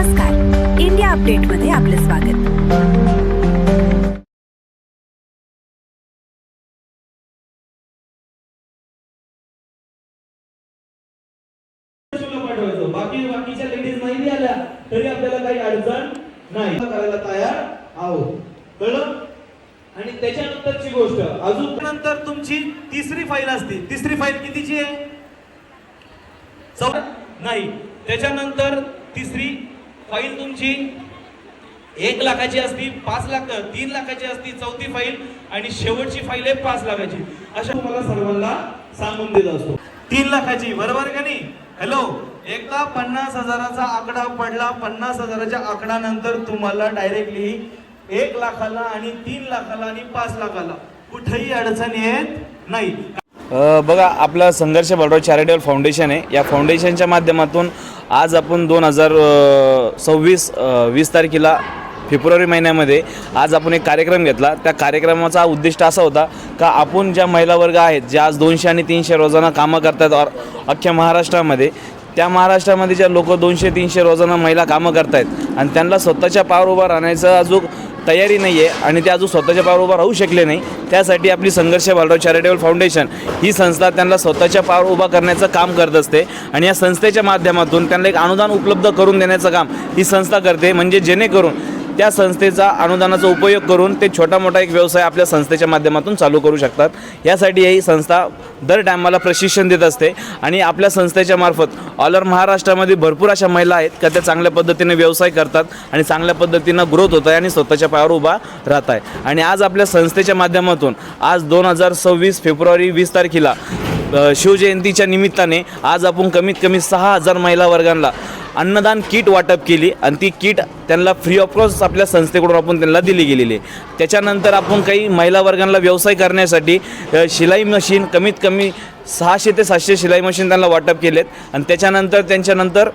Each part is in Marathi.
नमस्कार, इंडिया अपडेटमध्ये आपले स्वागत। बाकीच्या लेडीज नाही आल्या तरी आपल्याला काही अडचण नाही, करायला तयार आहोत, कळलं? आणि त्याच्यानंतरची गोष्ट अजून नंतर तुमची तिसरी फाईल असते। तिसरी फाईल कितीची आहे? नाही, त्याच्यानंतर तिसरी फाईल तुमची 1 लाखाची असती, 5 लाख 3 लाखाची असती चौथी फाईल, आणि शेवटची फाईल आहे 5 लाखाची। अशा तुम्हाला सर्वांना सांगून देत असतो 3 लाखाची, बरोबर का नाही? हॅलो, एकदा 50,000चा आकडा पडला, 50,000च्या आकडा नंतर तुम्हाला डायरेक्टली 1 लाखाला आणि 3 लाखाला आणि 5 लाखाला कुठेही अडचण येत नाही। बघा, आपला संघर्ष बळराव चॅरिटेबल फाउंडेशन आहे। या फाउंडेशनच्या माध्यमातून आज आपण 2020 तारखेला फेब्रुवारी महिन्यामध्ये आज आपण एक कार्यक्रम घेतला। त्या कार्यक्रमाचा उद्दिष्ट असा होता का आपण ज्या महिला वर्ग आहेत ज्या आज 200 आणि 300 रोजाना कामं करतात अख्ख्या महाराष्ट्रामध्ये, त्या महाराष्ट्रामध्ये ज्या लोक 200-300 रोजाना महिला कामं करतायत आणि त्यांना स्वतःच्या पायावर उभं राहण्याचं अजून तयारी नाही आहे आणि ते अजून स्वतःच्या पायावर उभं राहू शकले नाही, त्यासाठी आपली संघर्ष बळराव चॅरिटेबल फाउंडेशन ही संस्था त्यांना स्वतःच्या पायावर उभा करण्याचं काम करत असते। आणि या संस्थेच्या माध्यमातून त्यांना एक अनुदान उपलब्ध करून देण्याचं काम ही संस्था करते, म्हणजे जेणेकरून त्या संस्थेचा अनुदानाचा उपयोग करून ते छोटा मोठा एक व्यवसाय आपल्या संस्थेच्या माध्यमातून चालू करू शकतात। यासाठी ही संस्था दर टायमाला प्रशिक्षण देत असते आणि आपल्या संस्थेच्या मार्फत ऑल ओव्हर महाराष्ट्रामध्ये भरपूर अशा महिला आहेत का त्या चांगल्या पद्धतीने व्यवसाय करतात आणि चांगल्या पद्धतीनं ग्रोथ होत आहे आणि स्वतःच्या पायावर उभा राहत आहे। आणि आज आपल्या संस्थेच्या माध्यमातून आज 2026 फेब्रुवारी 20 तारखेला शिवजयंतीच्या निमित्ताने आज आपण कमीत कमी 6,000 महिला वर्गांना अन्नदान किट वाटप केली आणि ती किट त्यांना फ्री ऑफ कॉस्ट आपल्या संस्थेकडून आपण त्यांना दिली गेलेली आहे। त्याच्यानंतर आपण काही महिला वर्गांना व्यवसाय करण्यासाठी शिलाई मशीन कमीत कमी 600 ते 700 शिलाई मशीन त्यांना वाटप केलेत आणि त्याच्यानंतर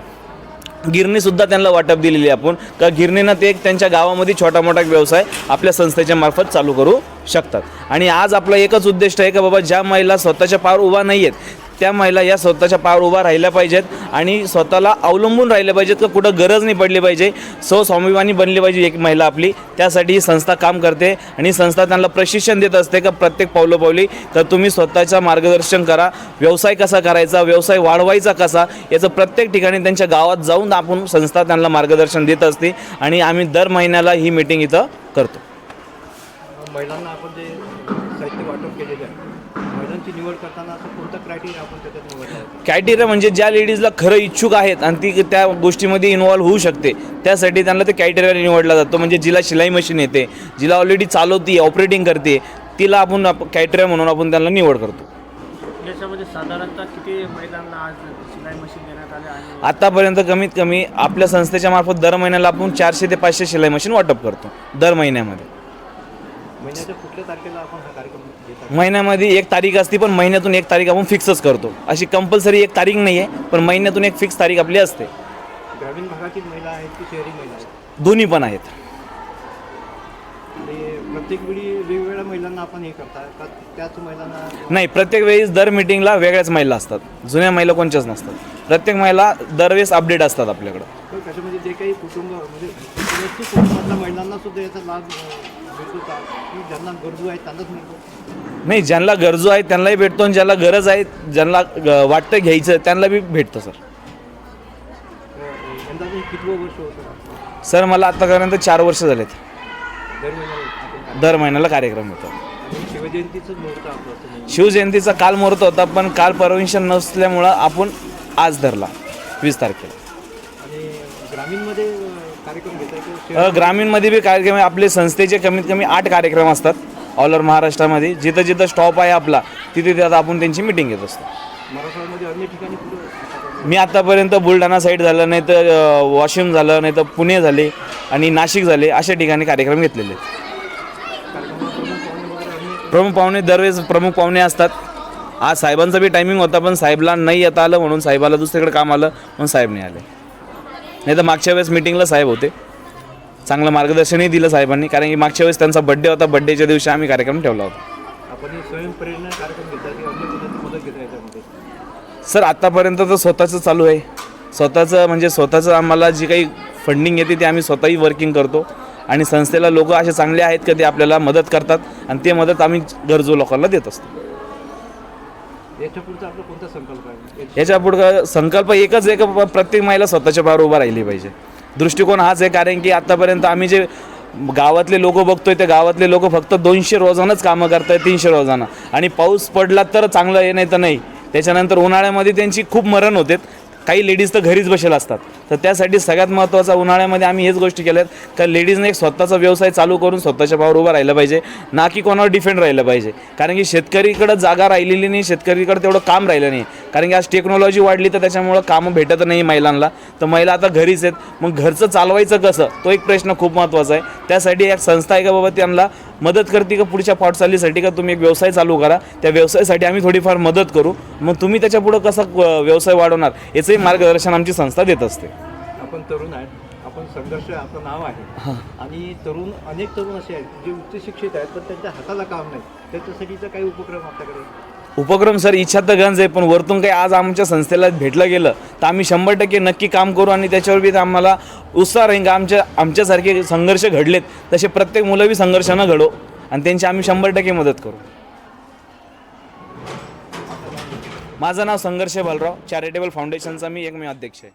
गिरणीसुद्धा त्यांना वाटप दिलेली आहे आपण, का गिरणीनं ते एक त्यांच्या गावामध्ये छोटा मोठा व्यवसाय आपल्या संस्थेच्या मार्फत चालू करू शकतात। आणि आज आपलं एकच उद्दिष्ट आहे का बाबा ज्या महिला स्वतःच्या पायावर उभा नाही आहेत त्या महिला या स्वतःच्या पायावर उभा राहिल्या पाहिजेत आणि स्वतःला अवलंबून राहिल्या पाहिजेत, का कुठं गरज नाही पडली पाहिजे, स्वाभिमानी बनली पाहिजे एक महिला आपली। त्यासाठी ही संस्था काम करते आणि संस्था त्यांना प्रशिक्षण देत असते का प्रत्येक पावलोपावली का तुम्ही स्वतःचं मार्गदर्शन करा, व्यवसाय कसा करायचा, व्यवसाय वाढवायचा कसा, याचं प्रत्येक ठिकाणी त्यांच्या गावात जाऊन आपण संस्था त्यांना मार्गदर्शन देत असते आणि आम्ही दर महिन्याला ही मीटिंग इथं करतो। महिलांना आपण जे साहित्य वाटप केलेलं आहे, महिलांची निवड करताना असं कोणतं क्रायटेरिया आपण त्याच्यात निवडलं आहे? क्रायटेरिया म्हणजे ज्या लेडीजला खरं इच्छुक आहेत आणि ती त्या गोष्टीमध्ये इन्व्हॉल्व होऊ शकते त्यासाठी त्यांना ते क्रायटेरिया निवडला जातो। म्हणजे जिला शिलाई मशीन येते, जिला ऑलरेडी चालवती ऑपरेटिंग करते, तिला आपण क्रायटेरिया म्हणून आपण त्यांना निवड करतो। याच्यामध्ये साधारणतः किती महिलांना आज शिलाई मशीन देण्यात आले आहे? आतापर्यंत कमीत कमी आपल्या संस्थेच्या मार्फत दर महिन्याला आपण 400 ते 500 शिलाई मशीन वाटप करतो दर महिन्यामध्ये। महिन्याच्या कुठल्या तारखेला आपण हा कार्यक्रम घेतात? महिन्यामध्ये 1 तारीख असते, पण महिन्यातून 1 तारीख आपण फिक्सच करतो। अशी कंपल्सरी 1 तारीख नाही आहे, पण महिन्यातून एक फिक्स तारीख आपली असते। ग्रामीण भागातील महिला आहेत की शहरी महिला आहेत? दोन्ही पण आहेत। आणि प्रत्येक वेळी वेगवेगळ्या महिलांना आपण हे करता का त्याच महिलांना? नाही, प्रत्येक वेळेस दर मीटिंगला वेगळ्याच महिला असतात, जुन्या महिला कोणच्याच नसतात। प्रत्येक महिला दरवेळेस अपडेट असतात आपल्याकडं। त्याच्यामध्ये जे काही कुटुंब म्हणजे कुटुंबातल्या महिलांना सुद्धा याचा लाभ भेटतो का, की ज्यांना गरजू आहेत त्यांनाच मिळतो? नाही, ज्यांना गरजू आहेत त्यांनाही भेटतो आणि ज्याला गरज आहे ज्यांना वाटतं घ्यायचं त्यांना बी भेटतं सर। यंदा कितवं वर्ष होतं सर मला आतापर्यंत 4 वर्ष झालेत। दर महिन्याला दर महिन्याला कार्यक्रम होतो। शिवजयंतीचं मुहूर्त आपलं शिवजयंतीचा काल मुहूर्त होता, पण काल परमिशन नसल्यामुळं आपण आज धरला 20 तारखेला। आणि ग्रामीणमध्ये कार्यक्रम घेता? ग्रामीणमध्ये बी कार्यक्रम आपले संस्थेचे कमीत कमी 8 कार्यक्रम असतात ऑल ओव्हर महाराष्ट्रामध्ये। जिथं जिथं स्टॉप आहे आपला तिथे आपण त्यांची मिटिंग घेत असतो। मराठवाड्यामध्ये अन्य ठिकाणी कुठं? मी आतापर्यंत बुलढाणा साईड झालं, नाही तर वाशिम झालं, नाही तर पुणे झाले आणि नाशिक झाले, अशा ठिकाणी कार्यक्रम घेतलेले। प्रमुख पाहुणे दरवेळेस प्रमुख पाहुणे असतात। आज साहेबांचा बी टायमिंग होता, पण साहेबला नाही येता आलं म्हणून साहेबाला दुसरीकडे काम आलं म्हणून साहेब नाही आले, नाही तर मागच्या वेळेस मीटिंगला साहेब होते। चांगलं मार्गदर्शनही दिलं साहेबांनी, कारण की मागच्या वेळेस त्यांचा बड्डे होता, बड्डेच्या दिवशी आम्ही कार्यक्रम ठेवला होता। आपण स्वयंप्रेरणा कार्यक्रम घेता की अन्य पद्धती मदत घेता याच्यामध्ये? सर आतापर्यंत तर स्वतःचं चालू आहे, स्वतःचं म्हणजे स्वतःचं आम्हाला जी काही फंडिंग येते ते आम्ही स्वतःही वर्किंग करतो आणि संस्थेला लोक असे चांगले आहेत का ते आपल्याला मदत करतात आणि ते मदत आम्ही गरजू लोकांना देत असतो. याच्या पुढचा आपला कोणता संकल्प आहे? याच्या पुढं संकल्प एकच आहे का प्रत्येक महिला स्वतःच्या पायावर उभा राहिली पाहिजे. दृष्टिकोन हाच आहे, कारण की आतापर्यंत आम्ही जे गावातले लोक बघतोय ते गावातले लोक फक्त 200 रोजानंच कामं करतायत, 300 रोजानं, आणि पाऊस पडला तर चांगलं आहे, नाही तर नाही. त्याच्यानंतर उन्हाळ्यामध्ये त्यांची खूप मरण होते. काही लेडीज तर घरीच बसेल असतात. तर त्यासाठी सगळ्यात महत्त्वाचा उन्हाळ्यामध्ये आम्ही हेच गोष्टी केल्यात का लेडीजने एक स्वतःचा व्यवसाय चालू करून स्वतःच्या पायावर उभं राहिलं पाहिजे, ना की कोणावर डिफेंड राहिलं पाहिजे. कारण की शेतकरीकडं जागा राहिलेली नाही, शेतकरीकडं तेवढं काम राहिलं नाही. कारण की आज टेक्नॉलॉजी वाढली तर त्याच्यामुळं कामं भेटत नाही महिलांना. तर महिला आता घरीच आहेत, मग घरचं चालवायचं कसं, तो एक प्रश्न खूप महत्त्वाचा आहे. त्यासाठी एक संस्था आहे का बाबा त्यांना मदत करते का पुढच्या वाटचालीसाठी का तुम्ही एक व्यवसाय चालू करा, त्या व्यवसायासाठी आम्ही थोडीफार मदत करू, मग तुम्ही त्याच्या पुढं कसा व्यवसाय वाढवणार याचंही मार्गदर्शन आमची संस्था देत असते. आपण तरुण आहेत, आपण संघर्ष आपलं नाव आहे, आणि अनेक तरुण असे आहेत जे उच्च शिक्षित आहेत पण त्यांच्या हाताला काम नाही. त्याच्यासाठीचा काही उपक्रम आपल्याकडे? उपक्रम सर इच्छा तर गंज आहे, पण वरतून काही आज आमच्या संस्थेला भेटलं गेलं तर आम्ही 100% नक्की काम करू आणि त्याच्यावर बी आम्हाला उत्साह राहील का आमच्यासारखे संघर्ष घडलेत तसे प्रत्येक मुलं बी संघर्षानं घडो आणि त्यांची आम्ही 100% मदत करू. माझं नाव संघर्ष बालराव, चॅरिटेबल फाउंडेशनचा मी एकमेव अध्यक्ष आहे.